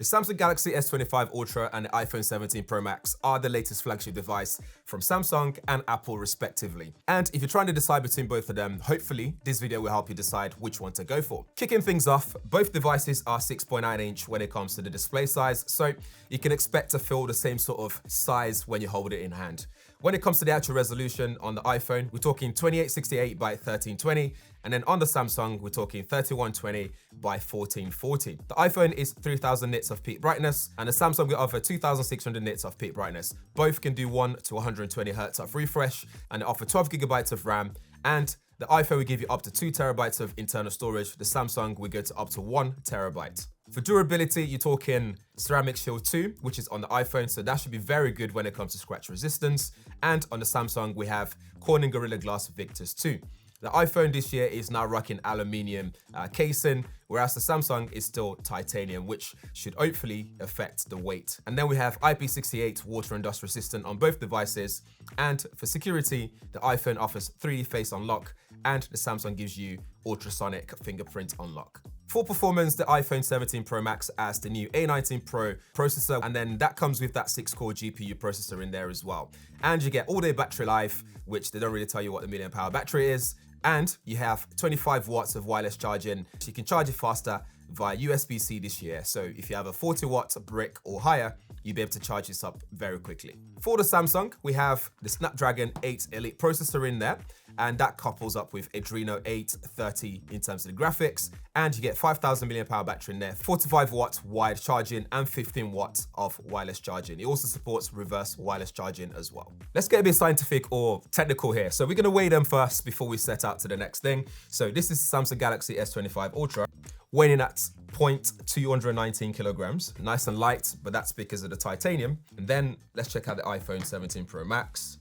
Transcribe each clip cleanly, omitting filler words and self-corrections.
The Samsung Galaxy S25 Ultra and the iPhone 17 Pro Max are the latest flagship device from Samsung and Apple respectively. And if you're trying to decide between both of them, hopefully this video will help you decide which one to go for. Kicking things off, both devices are 6.9 inch when it comes to the display size, so you can expect to feel the same sort of size when you hold it in hand. When it comes to the actual resolution on the iPhone, we're talking 2868 by 1320, and then on the Samsung, we're talking 3120 by 1440. The iPhone is 3000 nits of peak brightness, and the Samsung will offer 2600 nits of peak brightness. Both can do 1 to 120 Hz of refresh, and they offer 12 GB of RAM, and the iPhone will give you up to 2 TB of internal storage. The Samsung will go to up to 1 TB. For durability, you're talking Ceramic Shield 2, which is on the iPhone, so that should be very good when it comes to scratch resistance. And on the Samsung, we have Corning Gorilla Glass Victus 2. The iPhone this year is now rocking aluminium casing, whereas the Samsung is still titanium, which should hopefully affect the weight. And then we have IP68 water and dust resistant on both devices. And for security, the iPhone offers 3D face unlock, and the Samsung gives you ultrasonic fingerprint unlock. For performance, the iPhone 17 Pro Max has the new A19 Pro processor, and then that comes with that 6-core GPU processor in there as well. And you get all-day battery life, which they don't really tell you what the milliamp hour battery is. And you have 25 watts of wireless charging, so you can charge it faster via USB-C this year. So if you have a 40 watt brick or higher, you'll be able to charge this up very quickly. For the Samsung, we have the Snapdragon 8 Elite processor in there, and that couples up with Adreno 830 in terms of the graphics, and you get 5000 mAh battery in there, 45 watts wide charging and 15 watts of wireless charging. It also supports reverse wireless charging as well. Let's get a bit scientific or technical here. So we're gonna weigh them first before we set out to the next thing. So this is Samsung Galaxy S25 Ultra, weighing in at 0.219 kilograms, nice and light, but that's because of the titanium. And then let's check out the iPhone 17 Pro Max.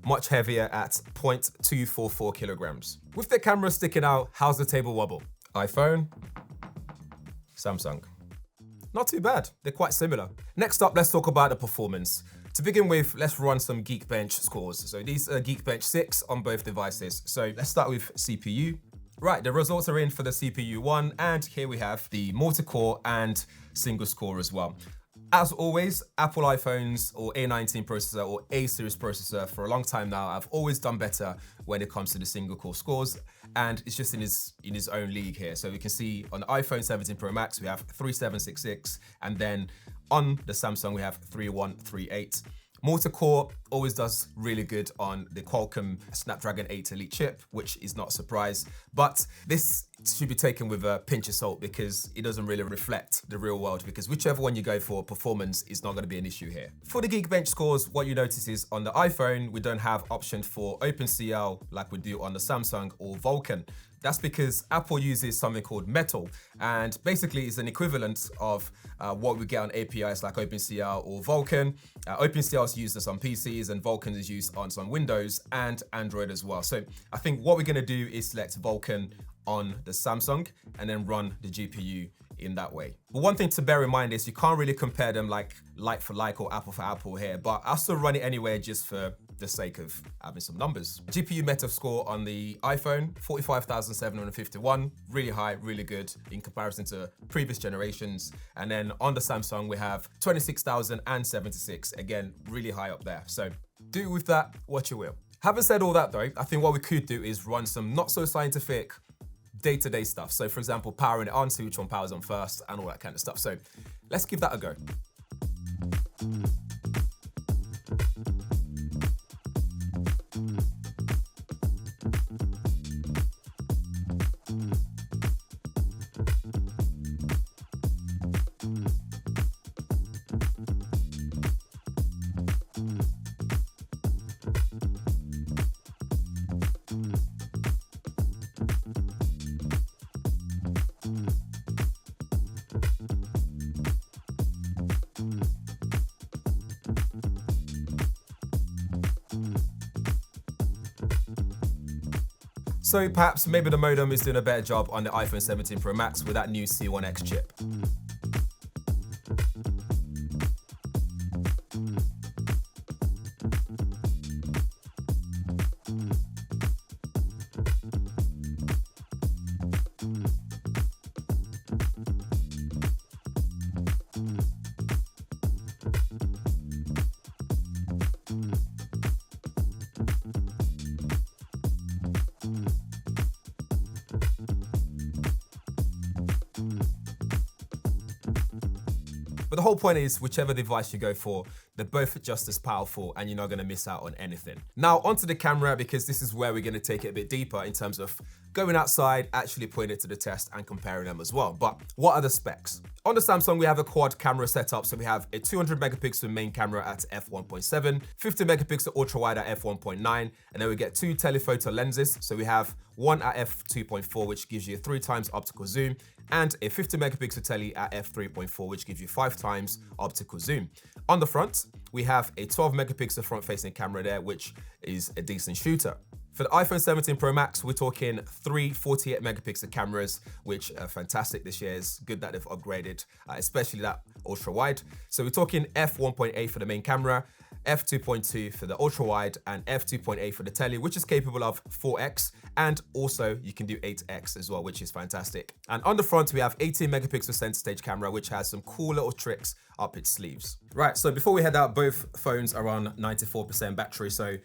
Much heavier at 0.244 kilograms. With the camera sticking out, how's the table wobble? iPhone, Samsung. Not too bad, they're quite similar. Next up, let's talk about the performance. To begin with, let's run some Geekbench scores. So these are Geekbench 6 on both devices. So let's start with CPU. Right, the results are in for the CPU one, and here we have the multi-core and single score as well. As always, Apple iPhones or A19 processor or A series processor for a long time now, I've always done better when it comes to the single core scores, and it's just in his own league here. So we can see on the iPhone 17 Pro Max, we have 3766, and then on the Samsung, we have 3138. Multi-core always does really good on the Qualcomm Snapdragon 8 Elite chip, which is not a surprise, but this should be taken with a pinch of salt because it doesn't really reflect the real world, because whichever one you go for, performance is not going to be an issue here. For the Geekbench scores, what you notice is on the iPhone, we don't have option for OpenCL like we do on the Samsung or Vulkan. That's because Apple uses something called Metal, and basically it's an equivalent of what we get on APIs like OpenCL or Vulkan. OpenCL is used on PCs and Vulkan is used on some Windows and Android as well. So I think what we're gonna do is select Vulkan on the Samsung and then run the GPU in that way. But one thing to bear in mind is you can't really compare them like for like or apple for apple here, but I'll still run it anyway just for the sake of having some numbers. GPU Meta score on the iPhone, 45,751, really high, really good in comparison to previous generations. And then on the Samsung, we have 26,076, again, really high up there. So do with that what you will. Having said all that though, I think what we could do is run some not so scientific day-to-day stuff. So for example, powering it on, see which one powers on first and all that kind of stuff. So let's give that a go. So perhaps maybe the modem is doing a better job on the iPhone 17 Pro Max with that new C1X chip. But the whole point is, whichever device you go for, they're both just as powerful and you're not gonna miss out on anything. Now onto the camera, because this is where we're gonna take it a bit deeper in terms of going outside, actually putting it to the test and comparing them as well. But what are the specs? On the Samsung, we have a quad camera setup. So we have a 200 megapixel main camera at f1.7, 50 megapixel ultra wide at f1.9, and then we get two telephoto lenses. So we have one at f2.4, which gives you 3 times optical zoom, and a 50 megapixel tele at f3.4, which gives you 5 times optical zoom. On the front, we have a 12 megapixel front facing camera there, which is a decent shooter. For the iPhone 17 Pro Max, we're talking 3 48 megapixel cameras, which are fantastic this year. It's good that they've upgraded, especially that ultra wide. So we're talking f1.8 for the main camera, f2.2 for the ultra wide, and f2.8 for the tele, which is capable of 4x, and also you can do 8x as well, which is fantastic. And on the front, we have 18 megapixel center stage camera, which has some cool little tricks up its sleeves. Right, so before we head out, both phones are on 94% battery. So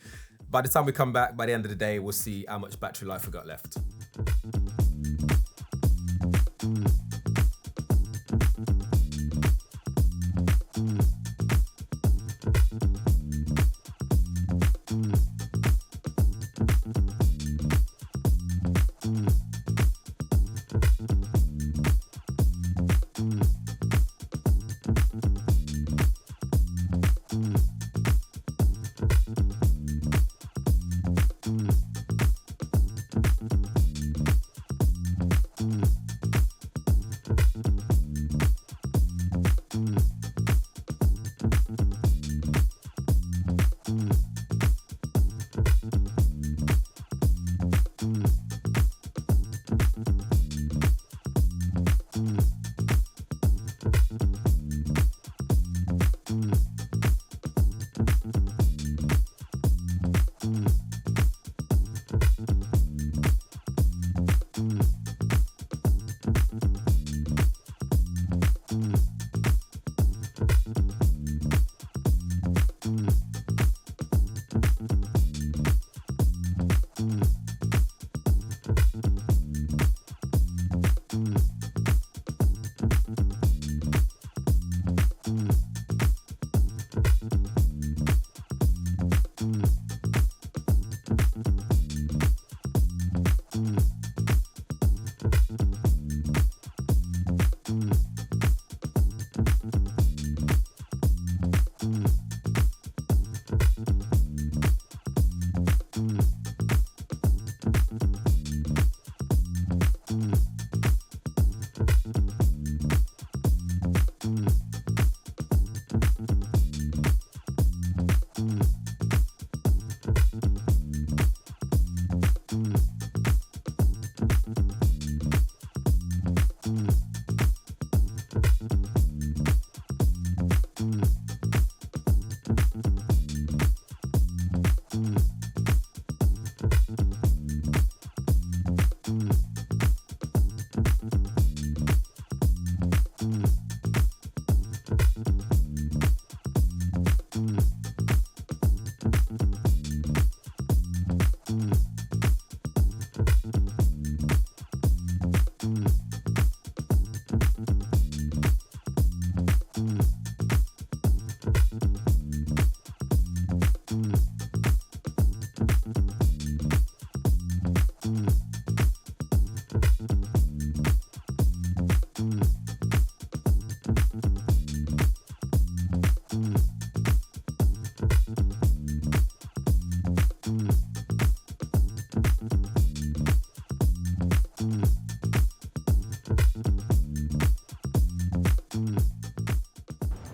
by the time we come back, by the end of the day, we'll see how much battery life we got left.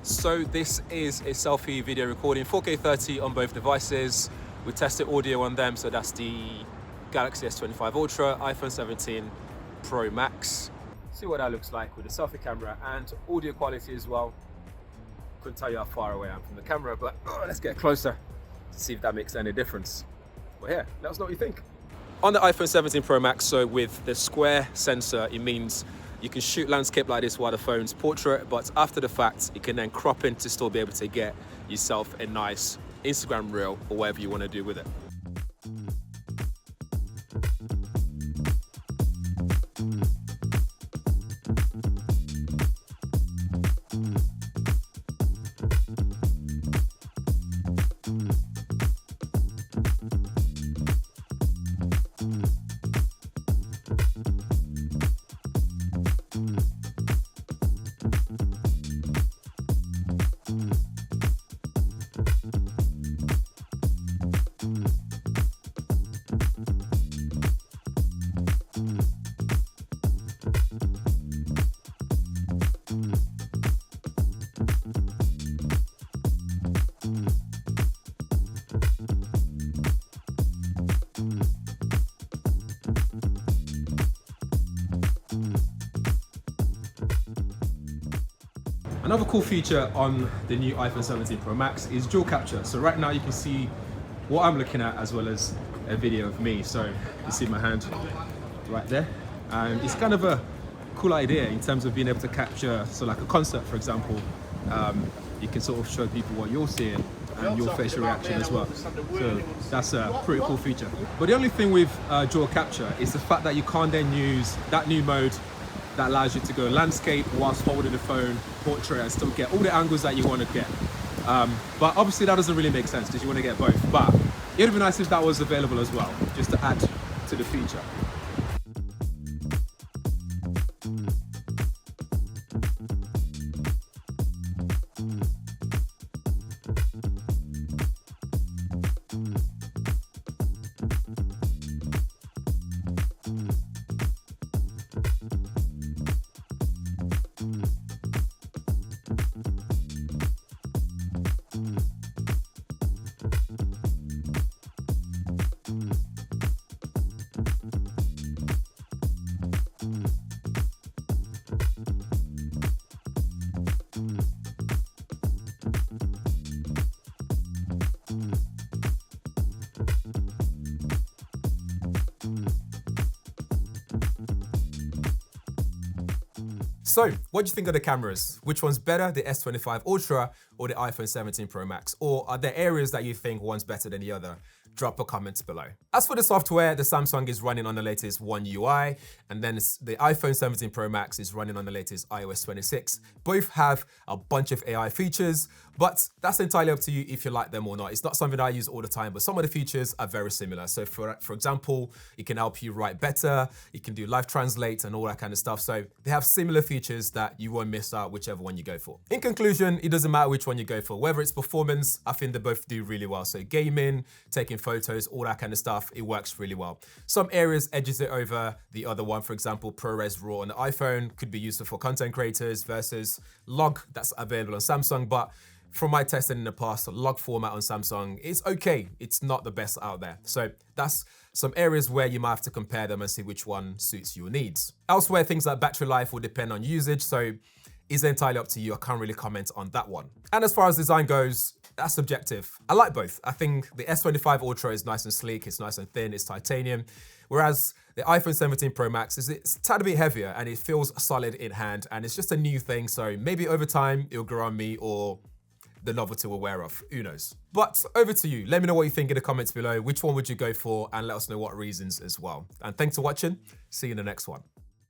So this is a selfie video recording, 4K 30 on both devices. We tested audio on them, so that's the Galaxy S25 Ultra, iPhone 17 Pro Max. See what that looks like with the selfie camera and audio quality as well. Couldn't tell you how far away I am from the camera, but let's get closer to see if that makes any difference. Well, yeah, let us know what you think. On the iPhone 17 Pro Max, so with the square sensor, it means you can shoot landscape like this while the phone's portrait, but after the fact, you can then crop in to still be able to get yourself a nice Instagram reel or whatever you want to do with it. Another cool feature on the new iPhone 17 Pro Max is dual capture. So right now you can see what I'm looking at as well as a video of me. So you see my hand right there. And it's kind of a cool idea in terms of being able to capture, so like a concert, for example, you can sort of show people what you're seeing and your facial reaction as well. So that's a pretty cool feature. But the only thing with dual capture is the fact that you can't then use that new mode that allows you to go landscape whilst holding the phone, portrait, and still get all the angles that you want to get. But obviously that doesn't really make sense because you want to get both. But it would be nice if that was available as well, just to add to the feature. So, what do you think of the cameras? Which one's better, the S25 Ultra or the iPhone 17 Pro Max? Or are there areas that you think one's better than the other? Drop a comment below. As for the software, the Samsung is running on the latest One UI, and then the iPhone 17 Pro Max is running on the latest iOS 26. Both have a bunch of AI features, but that's entirely up to you if you like them or not. It's not something I use all the time, but some of the features are very similar. So for example, it can help you write better, it can do live translate and all that kind of stuff. So they have similar features that you won't miss out whichever one you go for. In conclusion, it doesn't matter which one you go for. Whether it's performance, I think they both do really well. So gaming, taking photos, all that kind of stuff, it works really well. Some areas edges it over the other one. For example, ProRes RAW on the iPhone could be useful for content creators versus log that's available on Samsung. But from my testing in the past, log format on Samsung is okay. It's not the best out there. So that's some areas where you might have to compare them and see which one suits your needs. Elsewhere, things like battery life will depend on usage. So it's entirely up to you. I can't really comment on that one. And as far as design goes, that's subjective. I like both. I think the S25 Ultra is nice and sleek, it's nice and thin, it's titanium. Whereas the iPhone 17 Pro Max it's a tad bit heavier and it feels solid in hand, and it's just a new thing. So maybe over time it'll grow on me, or the novelty we're aware of, who knows. But over to you. Let me know what you think in the comments below. Which one would you go for? And let us know what reasons as well. And thanks for watching. See you in the next one.